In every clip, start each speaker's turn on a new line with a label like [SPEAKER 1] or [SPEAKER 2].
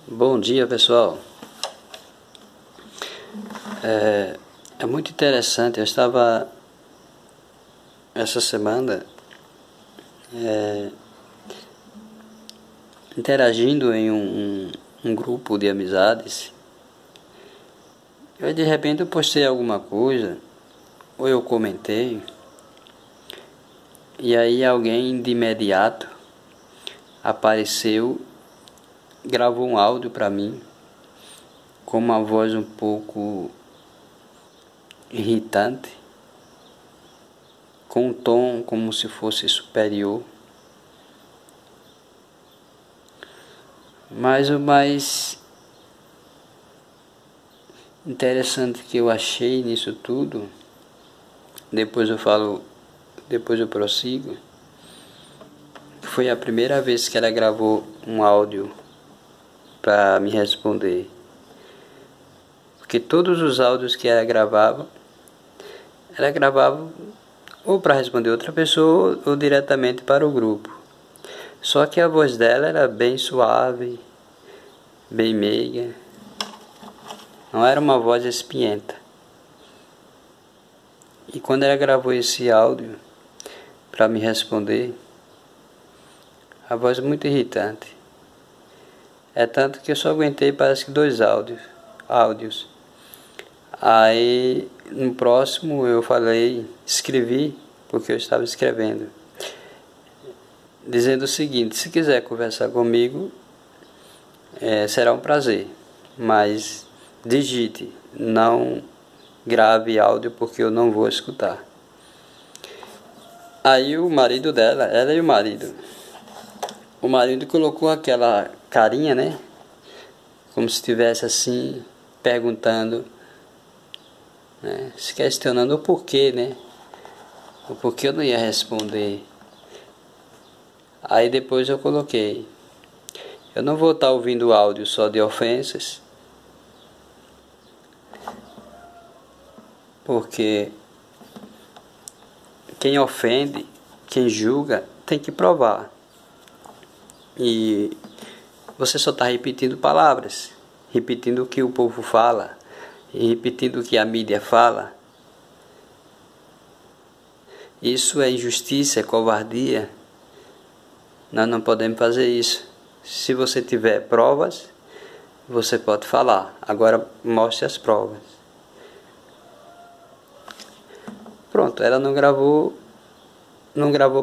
[SPEAKER 1] Bom dia, pessoal. É muito interessante. Eu estava essa semana interagindo em um grupo de amizades. De repente eu postei alguma coisa, ou eu comentei, e aí alguém de imediato apareceu, gravou um áudio para mim, com uma voz um pouco irritante, com um tom como se fosse superior. Mas o mais interessante que eu achei nisso tudo, depois eu prossigo, foi a primeira vez que ela gravou um áudio para me responder. Porque todos os áudios que ela gravava ou para responder outra pessoa ou diretamente para o grupo. Só que a voz dela era bem suave, bem meiga, não era uma voz espinhenta. E quando ela gravou esse áudio para me responder, a voz muito irritante. É tanto que eu só aguentei parece que 2 áudios. Aí no próximo eu escrevi, porque eu estava escrevendo, dizendo o seguinte: se quiser conversar comigo, será um prazer, mas digite, não grave áudio porque eu não vou escutar. Aí o marido dela, ela e o marido colocou aquela carinha, né? Como se estivesse assim, perguntando, né? Se questionando o porquê, né? O porquê eu não ia responder. Aí depois eu coloquei: eu não vou estar ouvindo áudio só de ofensas, porque quem ofende, quem julga, tem que provar. E você só está repetindo palavras, repetindo o que o povo fala, e repetindo o que a mídia fala. Isso é injustiça, é covardia. Nós não podemos fazer isso. Se você tiver provas, você pode falar. Agora mostre as provas. Pronto, ela não gravou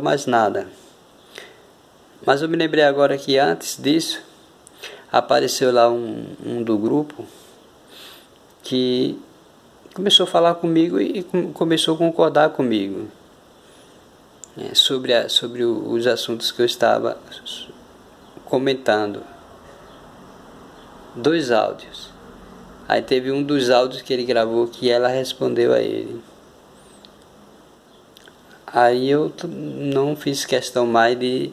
[SPEAKER 1] mais nada. Mas eu me lembrei agora que antes disso, apareceu lá um do grupo que começou a falar comigo e começou a concordar comigo, sobre os assuntos que eu estava comentando. 2 áudios. Aí teve um dos áudios que ele gravou que ela respondeu a ele. Aí eu não fiz questão mais de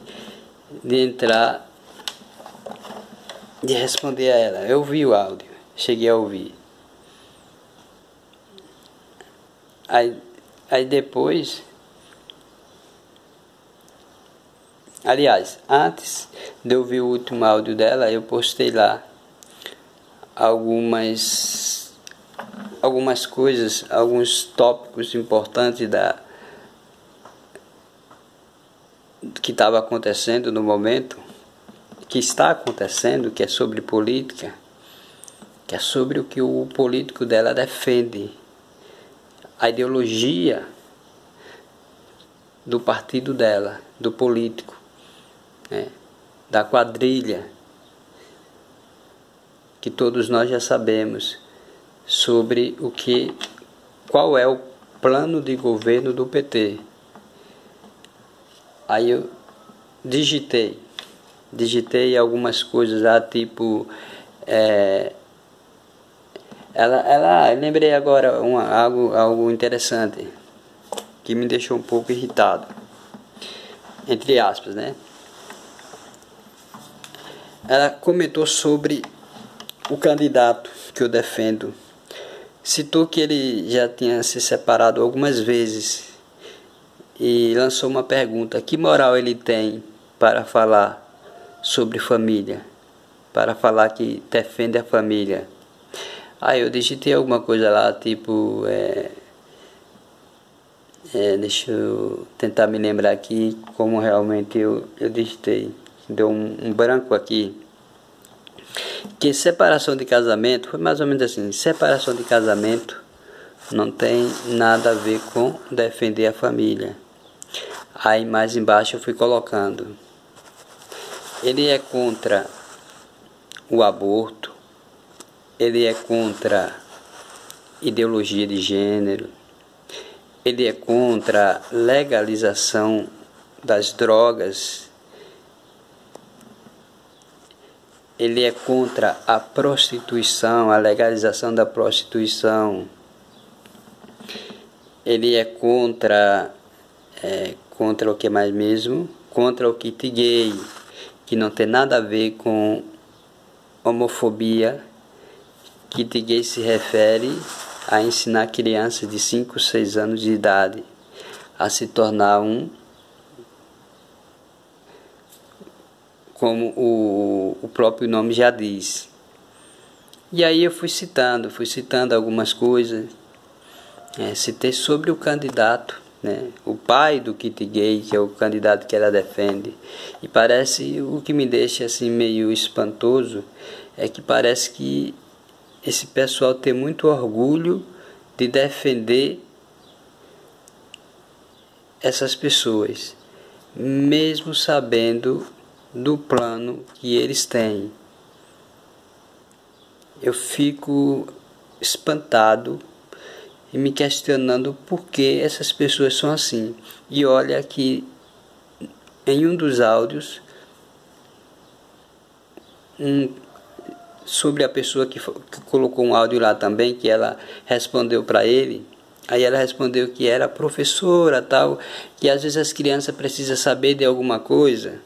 [SPEAKER 1] entrar, de responder a ela. Eu vi o áudio, cheguei a ouvir. Aí depois, aliás, antes de eu ouvir o último áudio dela, eu postei lá algumas coisas, alguns tópicos importantes que estava acontecendo no momento, que está acontecendo, que é sobre política, que é sobre o que o político dela defende, a ideologia do partido dela, do político, da quadrilha, que todos nós já sabemos sobre qual é o plano de governo do PT. Aí eu digitei algumas coisas lá, tipo, lembrei agora algo interessante que me deixou um pouco irritado, entre aspas, né? Ela comentou sobre o candidato que eu defendo, citou que ele já tinha se separado algumas vezes e lançou uma pergunta: que moral ele tem para falar sobre família? para falar que defende a família. Aí eu digitei alguma coisa lá, tipo, deixa eu tentar me lembrar aqui como realmente eu digitei. Deu um branco aqui. Que separação de casamento, foi mais ou menos assim, separação de casamento não tem nada a ver com defender a família. Aí mais embaixo eu fui colocando, ele é contra o aborto, ele é contra ideologia de gênero, ele é contra a legalização das drogas, ele é contra a prostituição, a legalização da prostituição, ele é contra o que mais mesmo? Contra o kit gay, que não tem nada a ver com homofobia. Kit gay se refere a ensinar crianças de 5, 6 anos de idade a se tornar como o próprio nome já diz. E aí eu fui citando algumas coisas, citei sobre o candidato, né, o pai do kit gay, que é o candidato que ela defende. E parece, o que me deixa assim meio espantoso, é que parece que esse pessoal tem muito orgulho de defender essas pessoas, mesmo sabendo do plano que eles têm. Eu fico espantado e me questionando por que essas pessoas são assim. E olha que em um dos áudios, sobre a pessoa que colocou um áudio lá também, que ela respondeu para ele, aí ela respondeu que era professora, tal, que às vezes as crianças precisam saber de alguma coisa.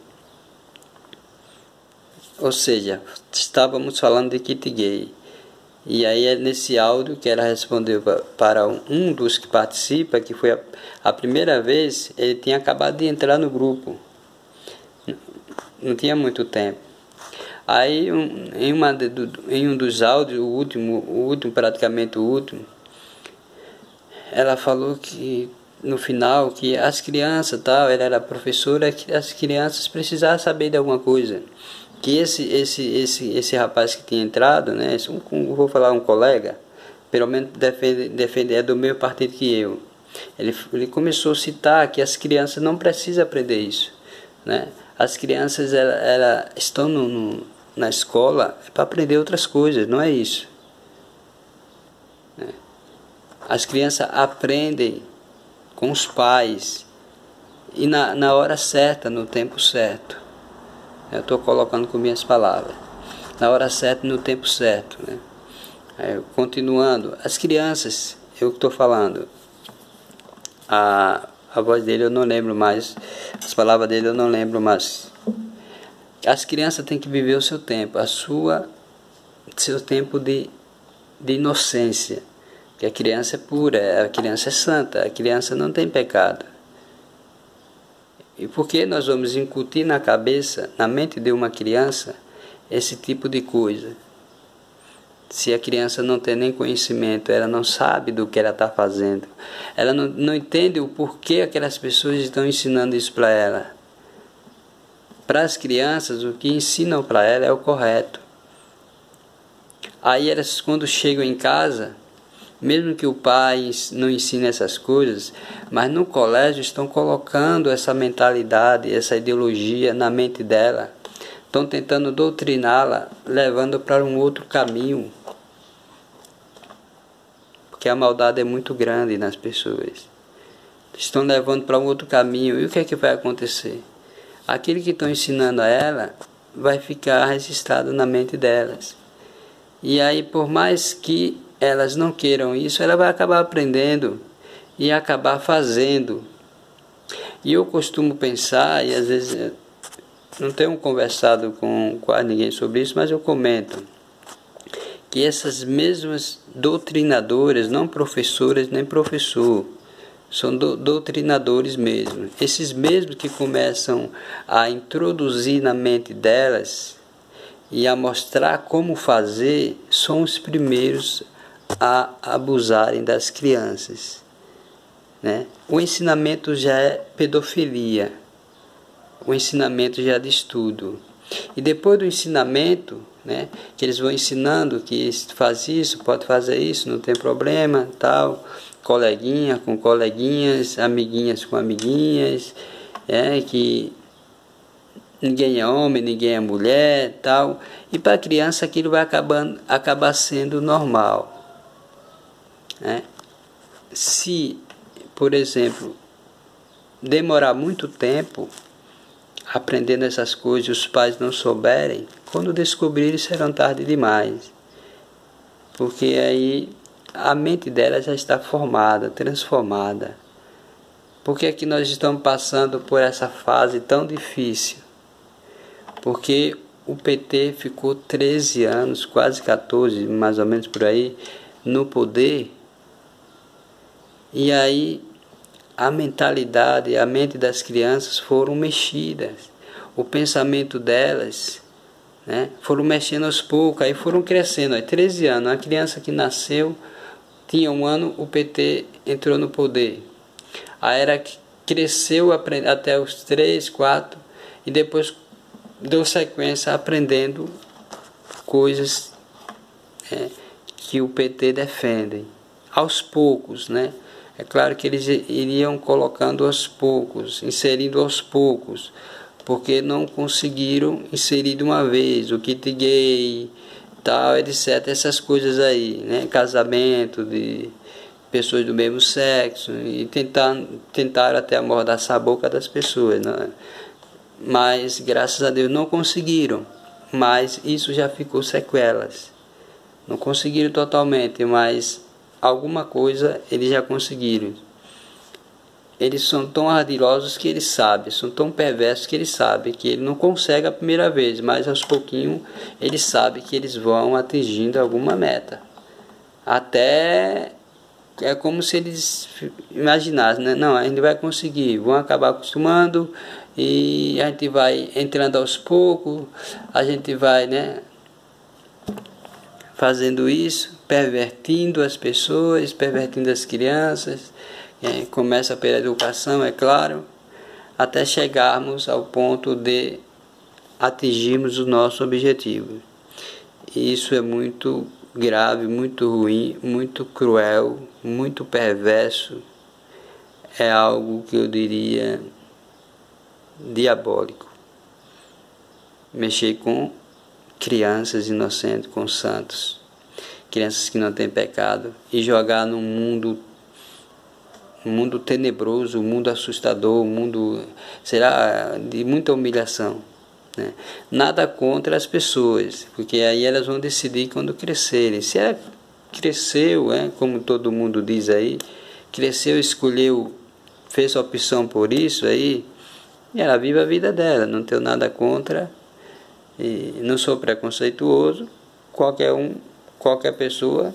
[SPEAKER 1] Ou seja, estávamos falando de kit gay. E aí é nesse áudio que ela respondeu para um dos que participa, que foi a primeira vez, ele tinha acabado de entrar no grupo. Não tinha muito tempo. Aí em um dos áudios, o último, praticamente o último, ela falou que no final que as crianças, tal, ela era professora, que as crianças precisavam saber de alguma coisa. Que esse rapaz que tinha entrado, né, vou falar um colega, pelo menos defende é do mesmo partido que eu. Ele começou a citar que as crianças não precisam aprender isso, né? As crianças ela estão na escola para aprender outras coisas, não é isso, né? As crianças aprendem com os pais e na hora certa, no tempo certo. Eu estou colocando com minhas palavras. Na hora certa, no tempo certo, né? Continuando, as crianças, eu estou falando, a voz dele eu não lembro mais, as palavras dele eu não lembro mais. As crianças têm que viver o seu tempo, seu tempo de inocência. Que a criança é pura, a criança é santa, a criança não tem pecado. E por que nós vamos incutir na cabeça, na mente de uma criança, esse tipo de coisa? Se a criança não tem nem conhecimento, ela não sabe do que ela está fazendo, ela não entende o porquê aquelas pessoas estão ensinando isso para ela. Para as crianças, o que ensinam para ela é o correto. Aí elas, quando chegam em casa, mesmo que o pai não ensine essas coisas, mas no colégio estão colocando essa mentalidade, essa ideologia na mente dela. Estão tentando doutriná-la, levando para um outro caminho. Porque a maldade é muito grande nas pessoas. Estão levando para um outro caminho. E o que é que vai acontecer? Aquilo que estão ensinando a ela vai ficar registrado na mente delas. E aí, por mais que elas não queiram isso, ela vai acabar aprendendo e acabar fazendo. E eu costumo pensar, e às vezes não tenho conversado com quase ninguém sobre isso, mas eu comento, que essas mesmas doutrinadoras, não professoras nem professor, são doutrinadores mesmo. Esses mesmos que começam a introduzir na mente delas e a mostrar como fazer, são os primeiros a abusarem das crianças, né? O ensinamento já é pedofilia, o ensinamento já é de estudo. E depois do ensinamento, né, que eles vão ensinando que faz isso, pode fazer isso, não tem problema, tal, coleguinha com coleguinhas, amiguinhas com amiguinhas, que ninguém é homem, ninguém é mulher, tal. E para a criança aquilo vai acabar sendo normal, né? Se, por exemplo, demorar muito tempo aprendendo essas coisas e os pais não souberem, quando descobrirem serão tarde demais. Porque aí a mente dela já está formada, transformada. Por que é que nós estamos passando por essa fase tão difícil? Porque o PT ficou 13 anos, quase 14, mais ou menos por aí, no poder. E aí a mentalidade, a mente das crianças foram mexidas. O pensamento delas, né, foram mexendo aos poucos, aí foram crescendo. Aí 13 anos, a criança que nasceu, tinha 1 ano, o PT entrou no poder. Aí era que cresceu até os 3, 4, e depois deu sequência aprendendo coisas que o PT defende. Aos poucos, né? É claro que eles iriam colocando aos poucos, inserindo aos poucos, porque não conseguiram inserir de uma vez o kit gay, tal, etc. Essas coisas aí, né? Casamento de pessoas do mesmo sexo, e tentaram até amordaçar a boca das pessoas, né? Mas graças a Deus não conseguiram, mas isso já ficou sequelas. Não conseguiram totalmente, mas alguma coisa eles já conseguiram. Eles são tão ardilosos que eles sabem, são tão perversos que eles sabem que ele não consegue a primeira vez, mas aos pouquinhos eles sabem que eles vão atingindo alguma meta. Até é como se eles imaginassem, né? Não, a gente vai conseguir, vão acabar acostumando e a gente vai entrando aos poucos, a gente vai, né, fazendo isso, pervertindo as pessoas, pervertindo as crianças. Começa pela educação, é claro, até chegarmos ao ponto de atingirmos o nosso objetivo. E isso é muito grave, muito ruim, muito cruel, muito perverso. É algo que eu diria diabólico. Mexer com crianças inocentes, com santos, crianças que não têm pecado, e jogar num mundo tenebroso, um mundo assustador, um mundo, será, de muita humilhação, né? Nada contra as pessoas, porque aí elas vão decidir quando crescerem. Se ela cresceu, como todo mundo diz aí, cresceu, escolheu, fez a opção por isso aí, e ela vive a vida dela, não tenho nada contra, e não sou preconceituoso. Qualquer pessoa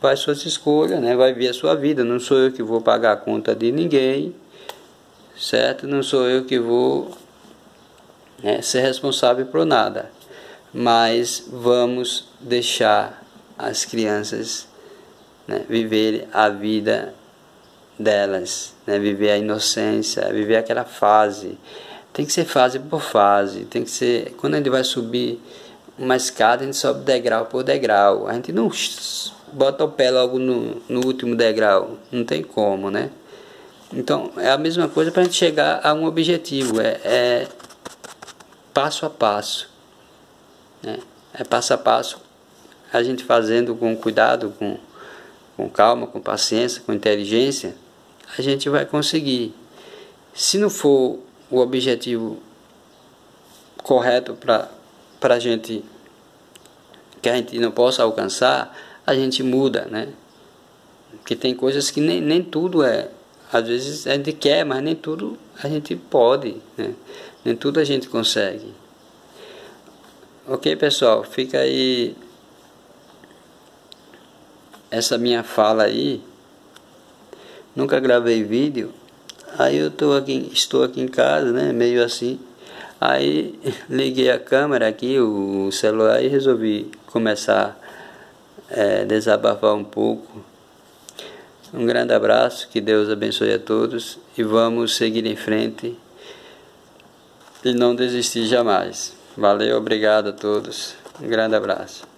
[SPEAKER 1] faz suas escolhas, né? Vai ver a sua vida. Não sou eu que vou pagar a conta de ninguém, certo? Não sou eu que vou ser responsável por nada. Mas vamos deixar as crianças, né, viver a vida delas, né? Viver a inocência, viver aquela fase. Tem que ser fase por fase. Tem que ser, quando a gente vai subir uma escada, a gente sobe degrau por degrau. A gente não bota o pé logo no último degrau, não tem como, né? Então é a mesma coisa para a gente chegar a um objetivo, é passo a passo, né? É passo a passo, a gente fazendo com cuidado, com calma, com paciência, com inteligência, a gente vai conseguir. Se não for o objetivo correto para a gente, que a gente não possa alcançar, a gente muda, né? Porque tem coisas que nem tudo às vezes a gente quer, mas nem tudo a gente pode, né? Nem tudo a gente consegue. Ok, pessoal, fica aí essa minha fala aí. Nunca gravei vídeo, aí eu estou aqui em casa, né? Meio assim. Aí liguei a câmera aqui, o celular, e resolvi começar a desabafar um pouco. Um grande abraço, que Deus abençoe a todos e vamos seguir em frente e não desistir jamais. Valeu, obrigado a todos. Um grande abraço.